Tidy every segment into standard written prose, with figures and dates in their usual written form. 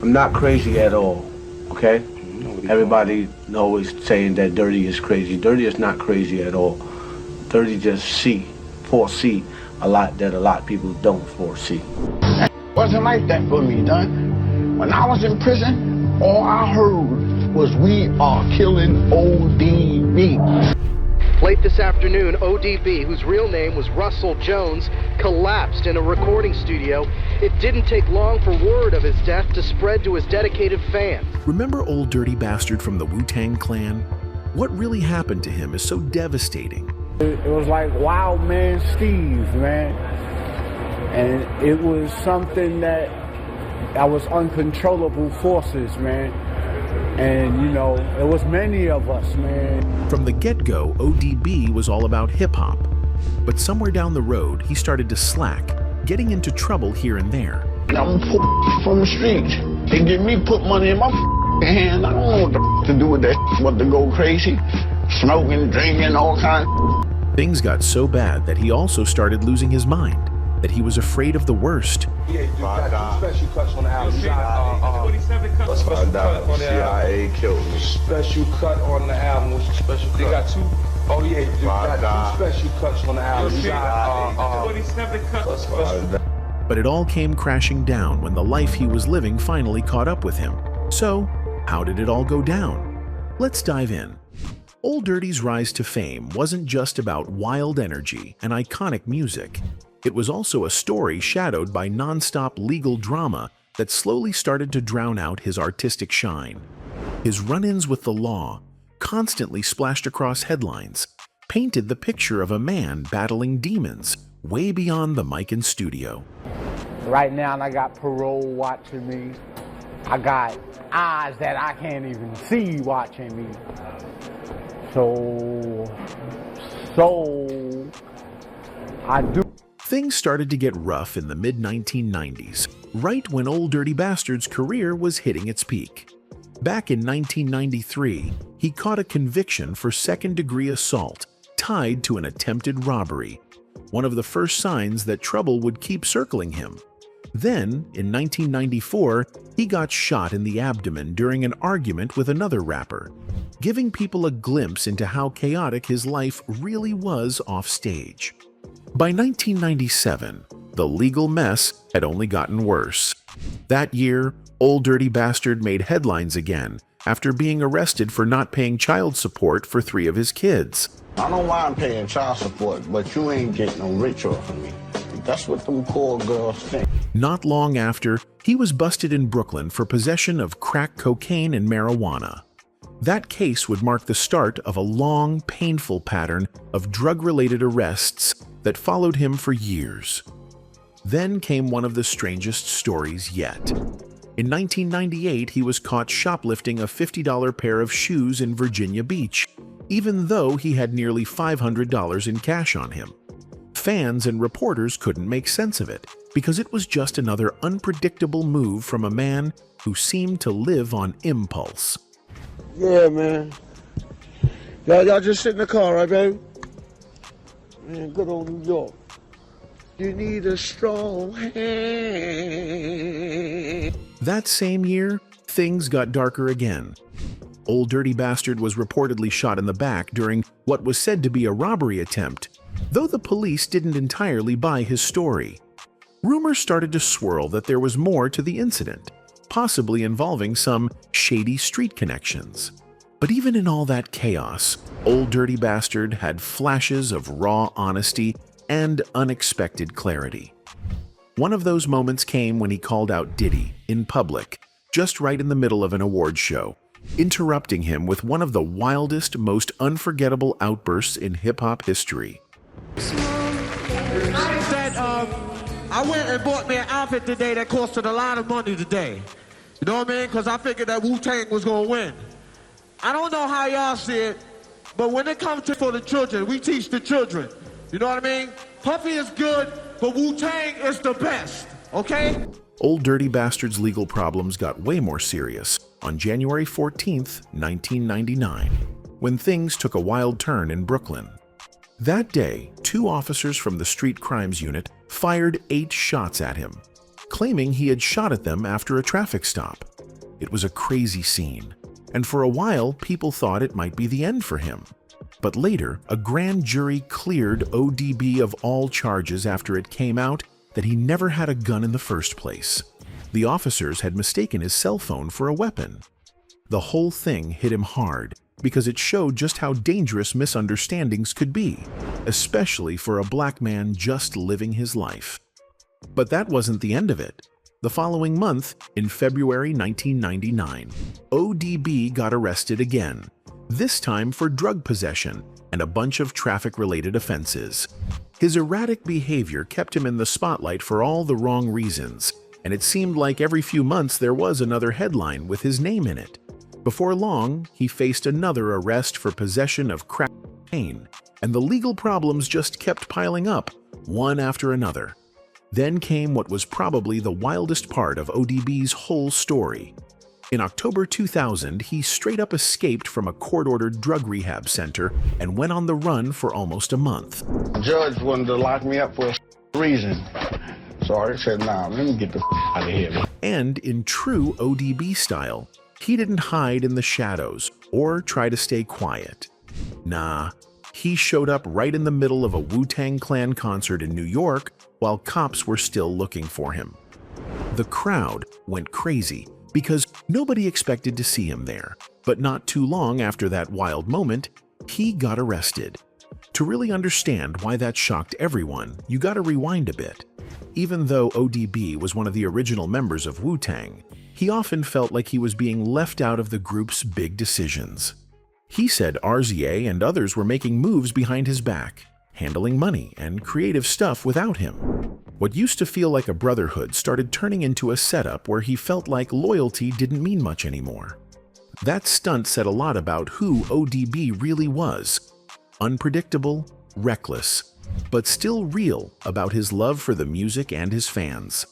I'm not crazy at all, okay? Everybody always saying that Dirty is crazy. Dirty is not crazy at all. Dirty just foresee a lot that a lot of people don't foresee. Wasn't like that for me, Don. When I was in prison, all I heard was we are killing ODB. Late this afternoon, ODB, whose real name was Russell Jones, collapsed in a recording studio. It didn't take long for word of his death to spread to his dedicated fans. Remember Old Dirty Bastard from the Wu-Tang Clan? What really happened to him is so devastating. It was like Wild Man Steve, man. And it was something that was uncontrollable forces, man. And, you know, it was many of us, man. From the get-go, ODB was all about hip-hop. But somewhere down the road, he started to slack, getting into trouble here and there. I'm from the streets. They give me put money in my hand. I don't know what to do with that but to go crazy. Smoking, drinking, all kinds. Things got so bad that he also started losing his mind, that he was afraid of the worst. Yeah, you got two special cuts on the album. You got 27 cuts. Let's find out. CIA killed me. Special cut on the album. What's the special cut? They got two. Oh yeah, you got two special cuts on the album. You got 27 cuts. But it all came crashing down when the life he was living finally caught up with him. So, how did it all go down? Let's dive in. Old Dirty's rise to fame wasn't just about wild energy and iconic music. It was also a story shadowed by non-stop legal drama that slowly started to drown out his artistic shine. His run-ins with the law, constantly splashed across headlines, painted the picture of a man battling demons way beyond the mic and studio. Right now, I got parole watching me. I got eyes that I can't even see watching me. So I do. Things started to get rough in the mid-1990s, right when Old Dirty Bastard's career was hitting its peak. Back in 1993, he caught a conviction for second-degree assault tied to an attempted robbery, one of the first signs that trouble would keep circling him. Then, in 1994, he got shot in the abdomen during an argument with another rapper, giving people a glimpse into how chaotic his life really was offstage. By 1997, the legal mess had only gotten worse. That year, Old Dirty Bastard made headlines again after being arrested for not paying child support for 3 of his kids. I don't mind paying child support, but you ain't getting no rich off of me. That's what them poor girls think. Not long after, he was busted in Brooklyn for possession of crack cocaine and marijuana. That case would mark the start of a long, painful pattern of drug-related arrests that followed him for years. Then came one of the strangest stories yet. In 1998, he was caught shoplifting a $50 pair of shoes in Virginia Beach, even though he had nearly $500 in cash on him. Fans and reporters couldn't make sense of it, because it was just another unpredictable move from a man who seemed to live on impulse. Yeah, man. Y'all just sit in the car, right, baby? Man, good old New York. You need a strong hand. That same year, things got darker again. Old Dirty Bastard was reportedly shot in the back during what was said to be a robbery attempt, though the police didn't entirely buy his story. Rumors started to swirl that there was more to the incident, possibly involving some shady street connections. But even in all that chaos, Old Dirty Bastard had flashes of raw honesty and unexpected clarity. One of those moments came when he called out Diddy in public, just right in the middle of an awards show, interrupting him with one of the wildest, most unforgettable outbursts in hip-hop history. I went and bought me an outfit today that costed a lot of money today. You know what I mean? Because I figured that Wu-Tang was going to win. I don't know how y'all see it, but when it comes to for the children, we teach the children. You know what I mean? Puffy is good, but Wu-Tang is the best, okay? Old Dirty Bastard's legal problems got way more serious on January 14th, 1999, when things took a wild turn in Brooklyn. That day, 2 officers from the Street Crimes Unit fired 8 shots at him, claiming he had shot at them after a traffic stop. It was a crazy scene, and for a while people thought it might be the end for him. But later, a grand jury cleared ODB of all charges after it came out that he never had a gun in the first place. The officers had mistaken his cell phone for a weapon. The whole thing hit him hard because it showed just how dangerous misunderstandings could be, especially for a black man just living his life. But that wasn't the end of it. The following month, in February 1999, ODB got arrested again, this time for drug possession and a bunch of traffic-related offenses. His erratic behavior kept him in the spotlight for all the wrong reasons, and it seemed like every few months there was another headline with his name in it. Before long, he faced another arrest for possession of crack cocaine, and the legal problems just kept piling up, one after another. Then came what was probably the wildest part of ODB's whole story. In October 2000, he straight up escaped from a court-ordered drug rehab center and went on the run for almost a month. The judge wanted to lock me up for a reason. So I said, nah, let me get the out of here. And in true ODB style, he didn't hide in the shadows or try to stay quiet. Nah, he showed up right in the middle of a Wu-Tang Clan concert in New York while cops were still looking for him. The crowd went crazy because nobody expected to see him there, but not too long after that wild moment, he got arrested. To really understand why that shocked everyone, you gotta rewind a bit. Even though ODB was one of the original members of Wu-Tang, he often felt like he was being left out of the group's big decisions. He said RZA and others were making moves behind his back, handling money and creative stuff without him. What used to feel like a brotherhood started turning into a setup where he felt like loyalty didn't mean much anymore. That stunt said a lot about who ODB really was. Unpredictable, reckless, but still real about his love for the music and his fans.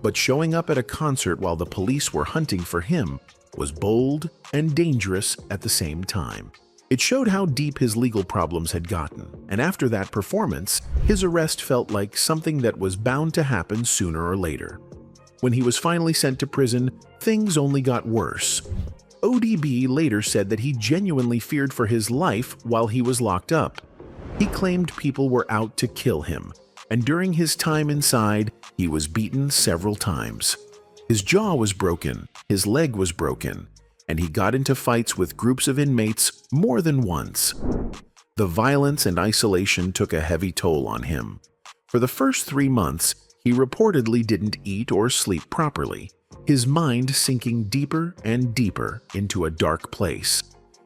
But showing up at a concert while the police were hunting for him was bold and dangerous at the same time. It showed how deep his legal problems had gotten, and after that performance, his arrest felt like something that was bound to happen sooner or later. When he was finally sent to prison, things only got worse. ODB later said that he genuinely feared for his life while he was locked up. He claimed people were out to kill him, and during his time inside, he was beaten several times. His jaw was broken, his leg was broken, and he got into fights with groups of inmates more than once. The violence and isolation took a heavy toll on him. For the first 3 months, he reportedly didn't eat or sleep properly, his mind sinking deeper and deeper into a dark place.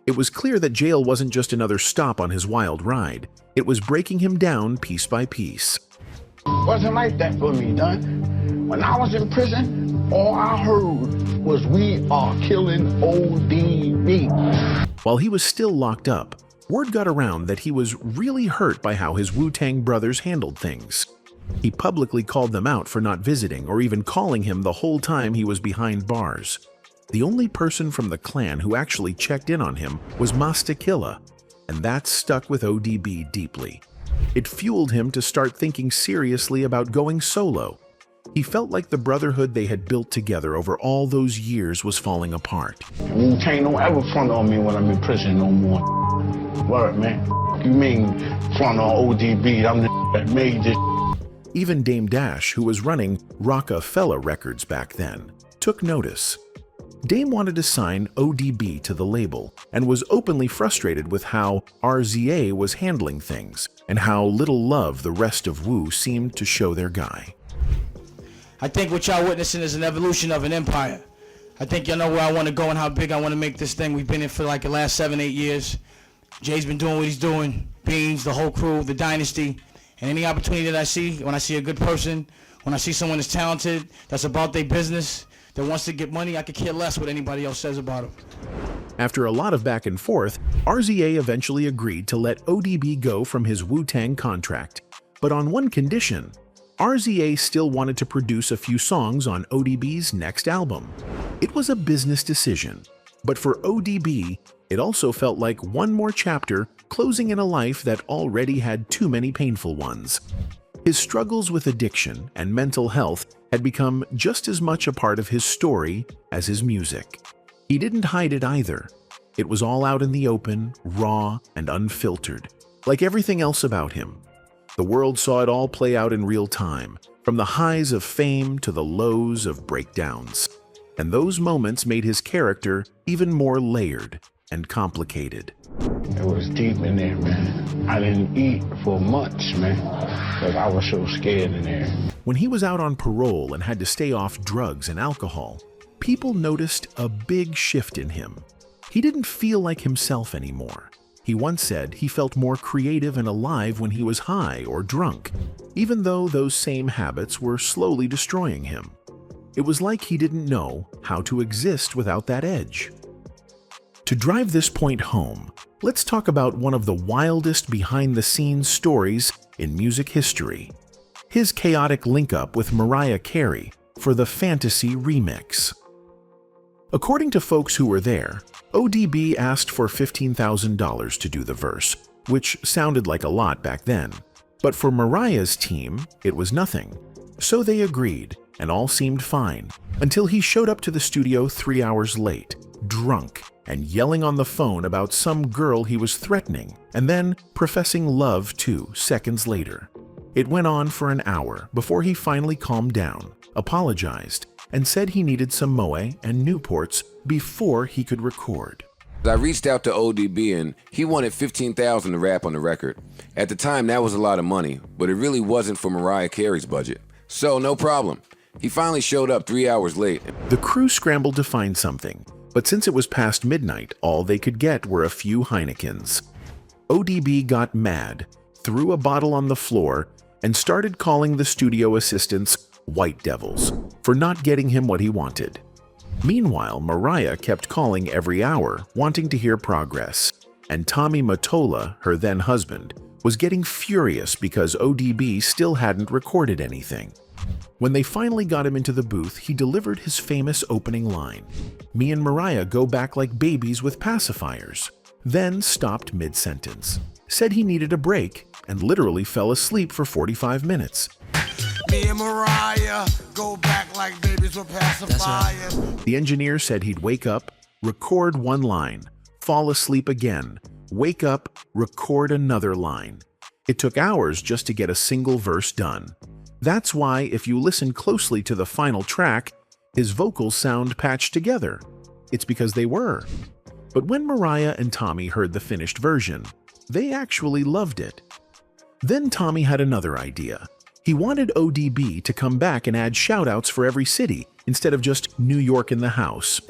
It was clear that jail wasn't just another stop on his wild ride. It was breaking him down piece by piece. Wasn't like that for me, Don. When I was in prison, all I heard was we are killing ODB. While he was still locked up, word got around that he was really hurt by how his Wu-Tang brothers handled things. He publicly called them out for not visiting or even calling him the whole time he was behind bars. The only person from the clan who actually checked in on him was Masta Killa, and that stuck with ODB deeply. It fueled him to start thinking seriously about going solo. He felt like the brotherhood they had built together over all those years was falling apart. Wu-Tang don't ever front on me when I'm in prison no more. Word, man. You mean front on ODB? I'm the that made this. Even Dame Dash, who was running Rockefeller Records back then, took notice. Dame wanted to sign ODB to the label and was openly frustrated with how RZA was handling things and how little love the rest of Wu seemed to show their guy. I think what y'all witnessing is an evolution of an empire. I think y'all know where I want to go and how big I want to make this thing. We've been in for like the last 7-8 years. Jay's been doing what he's doing. Beans, the whole crew, the dynasty. And any opportunity that I see, when I see a good person, when I see someone that's talented, that's about their business, that wants to get money, I could care less what anybody else says about him. After a lot of back and forth, RZA eventually agreed to let ODB go from his Wu-Tang contract. But on one condition, RZA still wanted to produce a few songs on ODB's next album. It was a business decision, but for ODB, it also felt like one more chapter closing in a life that already had too many painful ones. His struggles with addiction and mental health had become just as much a part of his story as his music. He didn't hide it either. It was all out in the open, raw, and unfiltered, like everything else about him. The world saw it all play out in real time, from the highs of fame to the lows of breakdowns. And those moments made his character even more layered and complicated. It was deep in there, man. I didn't eat for months, man, because I was so scared in there. When he was out on parole and had to stay off drugs and alcohol, people noticed a big shift in him. He didn't feel like himself anymore. He once said he felt more creative and alive when he was high or drunk, even though those same habits were slowly destroying him. It was like he didn't know how to exist without that edge. To drive this point home, let's talk about one of the wildest behind-the-scenes stories in music history: his chaotic link-up with Mariah Carey for the Fantasy remix. According to folks who were there, ODB asked for $15,000 to do the verse, which sounded like a lot back then. But for Mariah's team, it was nothing. So they agreed, and all seemed fine, until he showed up to the studio 3 hours late, drunk, and yelling on the phone about some girl he was threatening, and then professing love to seconds later. It went on for an hour before he finally calmed down, apologized, and said he needed some Moe and Newports before he could record. I reached out to ODB and he wanted $15,000 to rap on the record. At the time, that was a lot of money, but it really wasn't for Mariah Carey's budget. So, no problem. He finally showed up 3 hours late. The crew scrambled to find something, but since it was past midnight, all they could get were a few Heinekens. ODB got mad, threw a bottle on the floor, and started calling the studio assistants white devils for not getting him what he wanted. Meanwhile, Mariah kept calling every hour, wanting to hear progress, and Tommy Mottola, her then husband, was getting furious because ODB still hadn't recorded anything. When they finally got him into the booth, he delivered his famous opening line, "Me and Mariah go back like babies with pacifiers," then stopped mid-sentence, said he needed a break, and literally fell asleep for 45 minutes. Me and Mariah go back like babies with pacifiers. The engineer said he'd wake up, record one line, fall asleep again, wake up, record another line. It took hours just to get a single verse done. That's why, if you listen closely to the final track, his vocals sound patched together. It's because they were. But when Mariah and Tommy heard the finished version, they actually loved it. Then Tommy had another idea. He wanted ODB to come back and add shoutouts for every city instead of just New York in the house.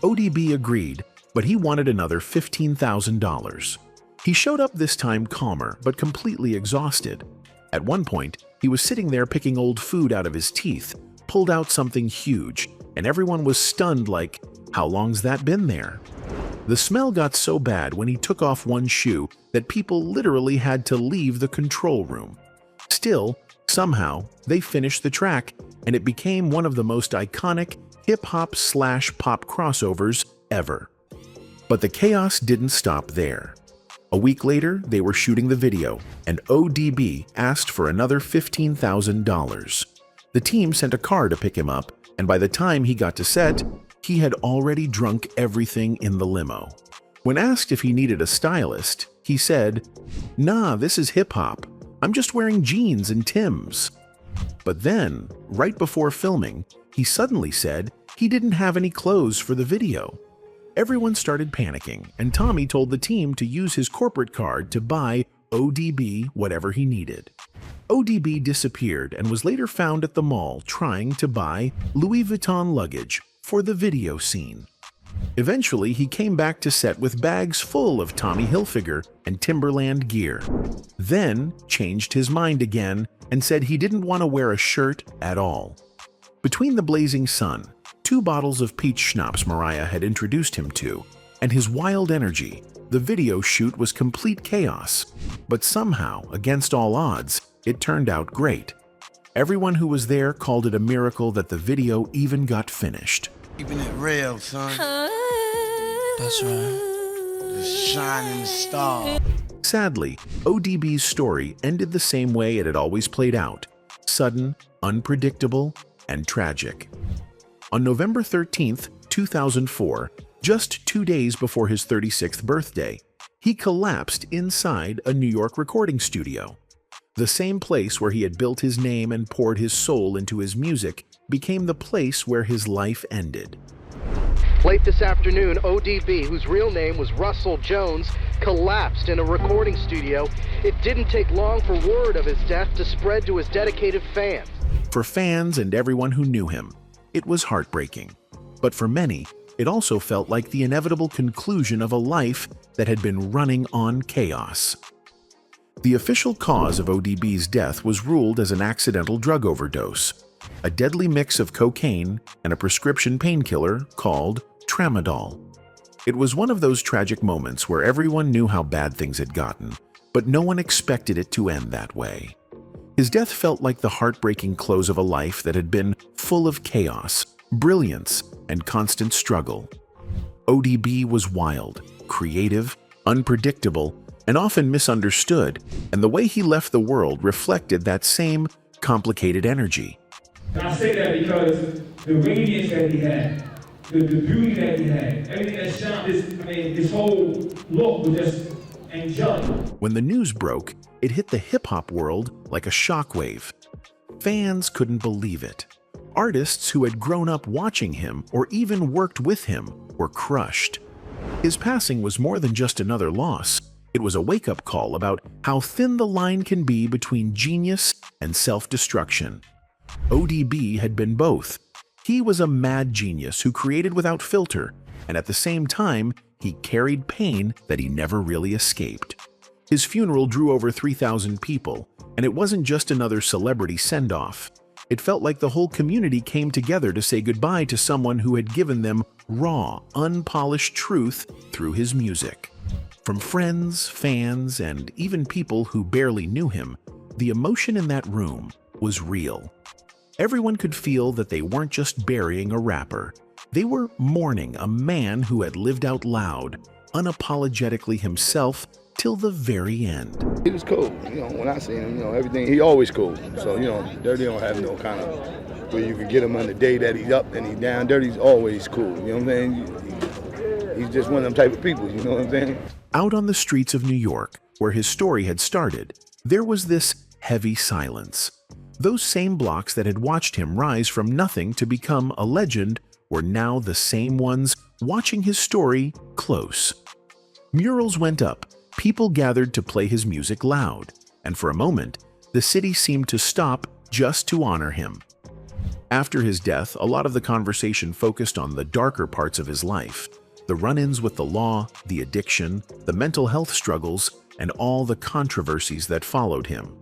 ODB agreed, but he wanted another $15,000. He showed up this time calmer but completely exhausted. At one point, he was sitting there picking old food out of his teeth, pulled out something huge, and everyone was stunned like, how long's that been there? The smell got so bad when he took off one shoe that people literally had to leave the control room. Still, somehow, they finished the track, and it became one of the most iconic hip-hop/pop crossovers ever. But the chaos didn't stop there. A week later, they were shooting the video, and ODB asked for another $15,000. The team sent a car to pick him up, and by the time he got to set, he had already drunk everything in the limo. When asked if he needed a stylist, he said, "Nah, this is hip-hop. I'm just wearing jeans and Timbs." But then, right before filming, he suddenly said he didn't have any clothes for the video. Everyone started panicking, and Tommy told the team to use his corporate card to buy ODB whatever he needed. ODB disappeared and was later found at the mall trying to buy Louis Vuitton luggage for the video scene. Eventually, he came back to set with bags full of Tommy Hilfiger and Timberland gear, then changed his mind again and said he didn't want to wear a shirt at all. Between the blazing sun, 2 bottles of peach schnapps Mariah had introduced him to, and his wild energy, the video shoot was complete chaos. But somehow, against all odds, it turned out great. Everyone who was there called it a miracle that the video even got finished. Keeping it real, son. That's right. The shining star. Sadly, ODB's story ended the same way it had always played out: sudden, unpredictable, and tragic. On November 13th, 2004, just 2 days before his 36th birthday, he collapsed inside a New York recording studio. The same place where he had built his name and poured his soul into his music became the place where his life ended. Late this afternoon, ODB, whose real name was Russell Jones, collapsed in a recording studio. It didn't take long for word of his death to spread to his dedicated fans. For fans and everyone who knew him, it was heartbreaking. But for many, it also felt like the inevitable conclusion of a life that had been running on chaos. The official cause of ODB's death was ruled as an accidental drug overdose, a deadly mix of cocaine and a prescription painkiller called tramadol. It was one of those tragic moments where everyone knew how bad things had gotten, but no one expected it to end that way. His death felt like the heartbreaking close of a life that had been full of chaos, brilliance, and constant struggle. ODB was wild, creative, unpredictable, and often misunderstood, and the way he left the world reflected that same complicated energy. And I say that because the radiance that he had, the beauty that he had, everything that shined, his whole look was just angelic. When the news broke, it hit the hip-hop world like a shockwave. Fans couldn't believe it. Artists who had grown up watching him or even worked with him were crushed. His passing was more than just another loss. It was a wake-up call about how thin the line can be between genius and self-destruction. ODB had been both. He was a mad genius who created without filter, and at the same time, he carried pain that he never really escaped. His funeral drew over 3,000 people, and it wasn't just another celebrity send-off. It felt like the whole community came together to say goodbye to someone who had given them raw, unpolished truth through his music. From friends, fans, and even people who barely knew him, the emotion in that room was real. Everyone could feel that they weren't just burying a rapper. They were mourning a man who had lived out loud, unapologetically himself, till the very end. He was cool. When I seen him, everything, he always cool. So, Dirty don't have no kind of, where you can get him on the day that he's up and he's down. Dirty's always cool, you know what I'm saying? He's just one of them type of people, you know what I'm saying? Out on the streets of New York, where his story had started, there was this heavy silence. Those same blocks that had watched him rise from nothing to become a legend were now the same ones watching his story close. Murals went up, people gathered to play his music loud, and for a moment, the city seemed to stop just to honor him. After his death, a lot of the conversation focused on the darker parts of his life, the run-ins with the law, the addiction, the mental health struggles, and all the controversies that followed him.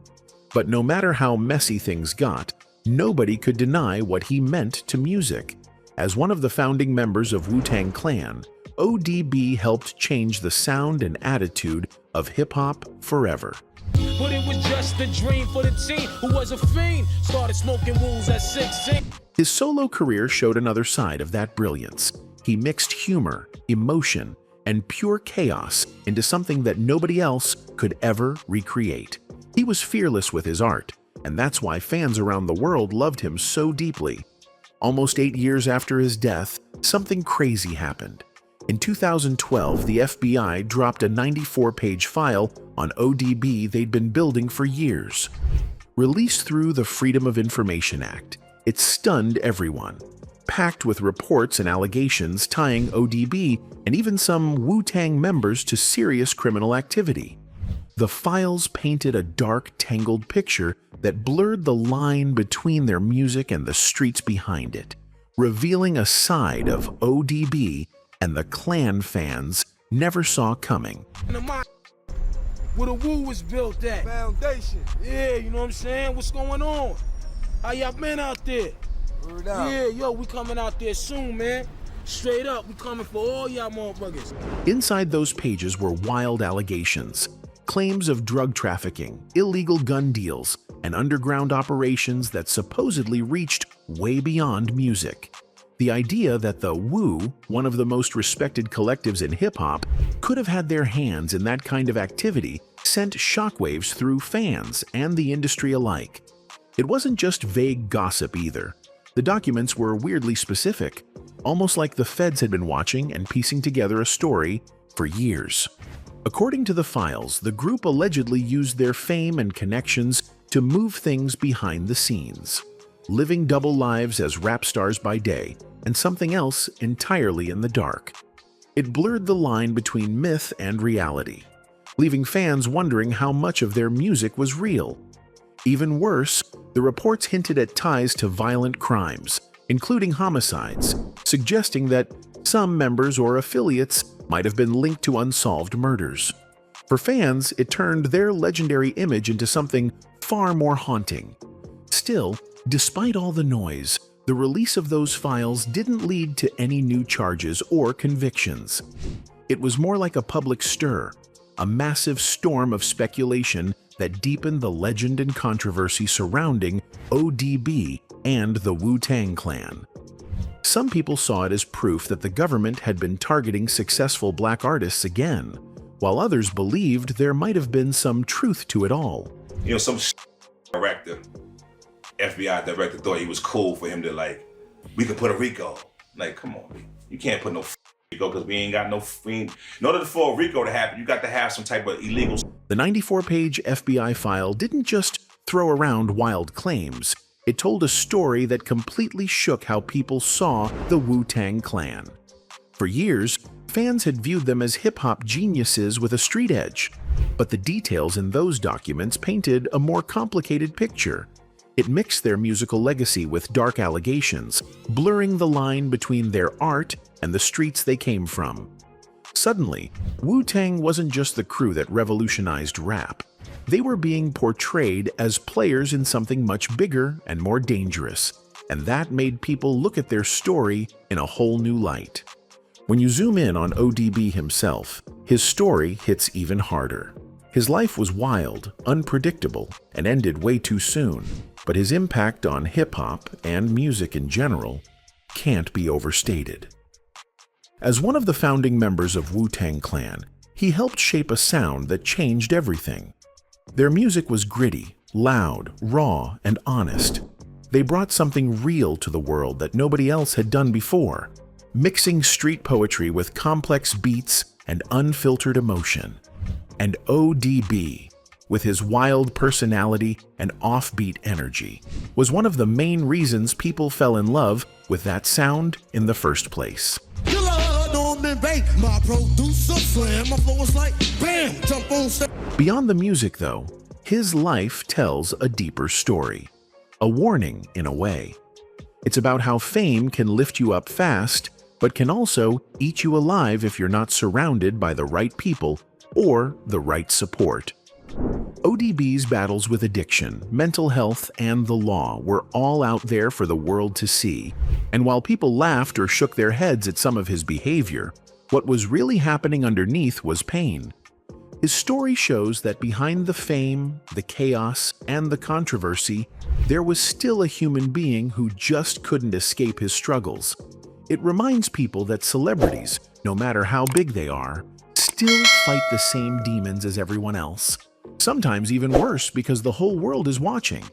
But no matter how messy things got, nobody could deny what he meant to music. As one of the founding members of Wu-Tang Clan, ODB helped change the sound and attitude of hip-hop forever. But it was just a dream for the teen who was a fiend, started smoking wools at 16. His solo career showed another side of that brilliance. He mixed humor, emotion, and pure chaos into something that nobody else could ever recreate. He was fearless with his art, and that's why fans around the world loved him so deeply. Almost 8 years after his death, something crazy happened. In 2012, the FBI dropped a 94-page file on ODB they'd been building for years. Released through the Freedom of Information Act, it stunned everyone. Packed with reports and allegations tying ODB and even some Wu-Tang members to serious criminal activity. The files painted a dark, tangled picture that blurred the line between their music and the streets behind it, revealing a side of ODB and the Clan fans never saw coming. Where the Wu was built at. Foundation. Yeah, you know what I'm saying? What's going on? How y'all been out there? Yeah, yo, we coming out there soon, man. Straight up, we coming for all y'all motherfuckers. Inside those pages were wild allegations. Claims of drug trafficking, illegal gun deals, and underground operations that supposedly reached way beyond music. The idea that the Wu, one of the most respected collectives in hip-hop, could have had their hands in that kind of activity sent shockwaves through fans and the industry alike. It wasn't just vague gossip either. The documents were weirdly specific, almost like the feds had been watching and piecing together a story for years. According to the files, the group allegedly used their fame and connections to move things behind the scenes, living double lives as rap stars by day and something else entirely in the dark. It blurred the line between myth and reality, leaving fans wondering how much of their music was real. Even worse, the reports hinted at ties to violent crimes, including homicides, suggesting that some members or affiliates might have been linked to unsolved murders. For fans, it turned their legendary image into something far more haunting. Still, despite all the noise, the release of those files didn't lead to any new charges or convictions. It was more like a public stir, a massive storm of speculation that deepened the legend and controversy surrounding ODB and the Wu-Tang Clan. Some people saw it as proof that the government had been targeting successful black artists again, while others believed there might have been some truth to it all. You know, some director, FBI director, thought he was cool for him to, like, we could put a RICO. Like, come on, you can't put no RICO because we ain't got no, in order for a RICO to happen, you got to have some type of illegal. The 94-page FBI file didn't just throw around wild claims. It told a story that completely shook how people saw the Wu-Tang Clan. For years, fans had viewed them as hip-hop geniuses with a street edge, but the details in those documents painted a more complicated picture. It mixed their musical legacy with dark allegations, blurring the line between their art and the streets they came from. Suddenly, Wu-Tang wasn't just the crew that revolutionized rap. They were being portrayed as players in something much bigger and more dangerous, and that made people look at their story in a whole new light. When you zoom in on ODB himself, his story hits even harder. His life was wild, unpredictable, and ended way too soon, but his impact on hip-hop and music in general can't be overstated. As one of the founding members of Wu-Tang Clan, he helped shape a sound that changed everything. Their music was gritty, loud, raw, and honest. They brought something real to the world that nobody else had done before, mixing street poetry with complex beats and unfiltered emotion. And ODB, with his wild personality and offbeat energy, was one of the main reasons people fell in love with that sound in the first place. Beyond the music, though, his life tells a deeper story. A warning, in a way. It's about how fame can lift you up fast, but can also eat you alive if you're not surrounded by the right people or the right support. ODB's battles with addiction, mental health, and the law were all out there for the world to see, and while people laughed or shook their heads at some of his behavior, what was really happening underneath was pain. His story shows that behind the fame, the chaos, and the controversy, there was still a human being who just couldn't escape his struggles. It reminds people that celebrities, no matter how big they are, still fight the same demons as everyone else. Sometimes even worse because the whole world is watching.